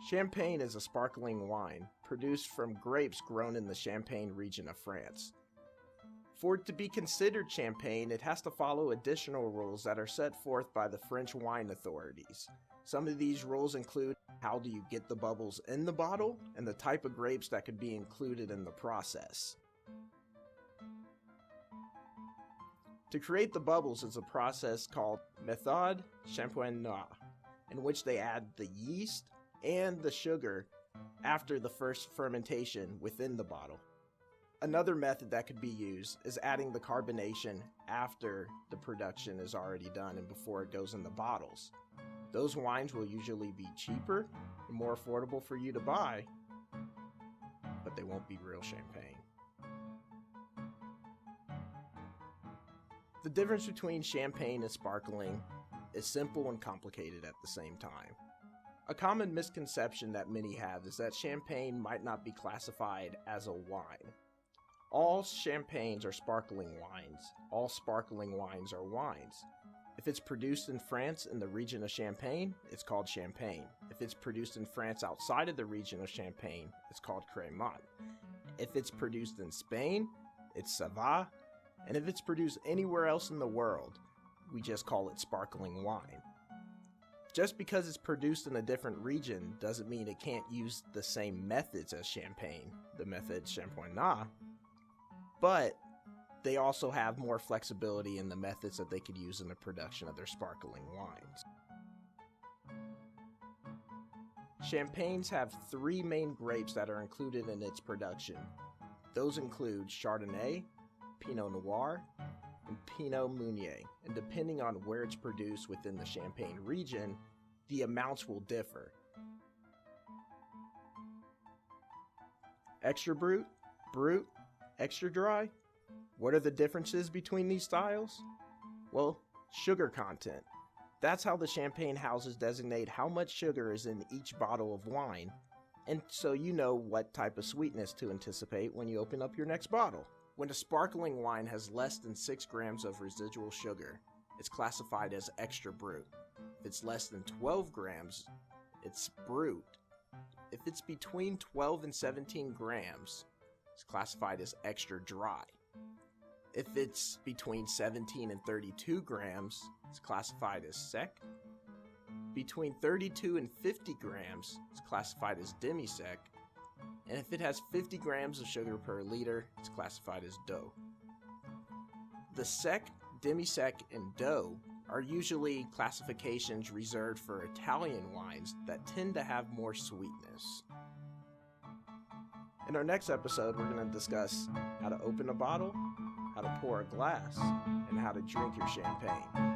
Champagne is a sparkling wine produced from grapes grown in the Champagne region of France. For it to be considered champagne, it has to follow additional rules that are set forth by the French wine authorities. Some of these rules include how do you get the bubbles in the bottle and the type of grapes that could be included in the process. To create the bubbles is a process called méthode champenoise, in which they add the yeast and the sugar after the first fermentation within the bottle. Another method that could be used is adding the carbonation after the production is already done and before it goes in the bottles. Those wines will usually be cheaper and more affordable for you to buy, but they won't be real champagne. The difference between champagne and sparkling is simple and complicated at the same time. A common misconception that many have is that champagne might not be classified as a wine. All champagnes are sparkling wines. All sparkling wines are wines. If it's produced in France in the region of Champagne, it's called champagne. If it's produced in France outside of the region of Champagne, it's called crémant. If it's produced in Spain, it's Savor. And if it's produced anywhere else in the world, we just call it sparkling wine. Just because it's produced in a different region doesn't mean it can't use the same methods as champagne, the method champenoise, but they also have more flexibility in the methods that they could use in the production of their sparkling wines. Champagnes have three main grapes that are included in its production. Those include Chardonnay, Pinot Noir, and Pinot Meunier, and depending on where it's produced within the Champagne region, the amounts will differ. Extra brut, brut, extra dry. What are the differences between these styles? Well, sugar content. That's how the champagne houses designate how much sugar is in each bottle of wine, and so you know what type of sweetness to anticipate when you open up your next bottle. When a sparkling wine has less than 6 grams of residual sugar, it's classified as extra brut. If it's less than 12 grams, it's brut. If it's between 12 and 17 grams, it's classified as extra dry. If it's between 17 and 32 grams, it's classified as sec. Between 32 and 50 grams, it's classified as demi-sec. And if it has 50 grams of sugar per liter, it's classified as dough. The sec, demi-sec, and dough are usually classifications reserved for Italian wines that tend to have more sweetness. In our next episode, we're going to discuss how to open a bottle, how to pour a glass, and how to drink your champagne.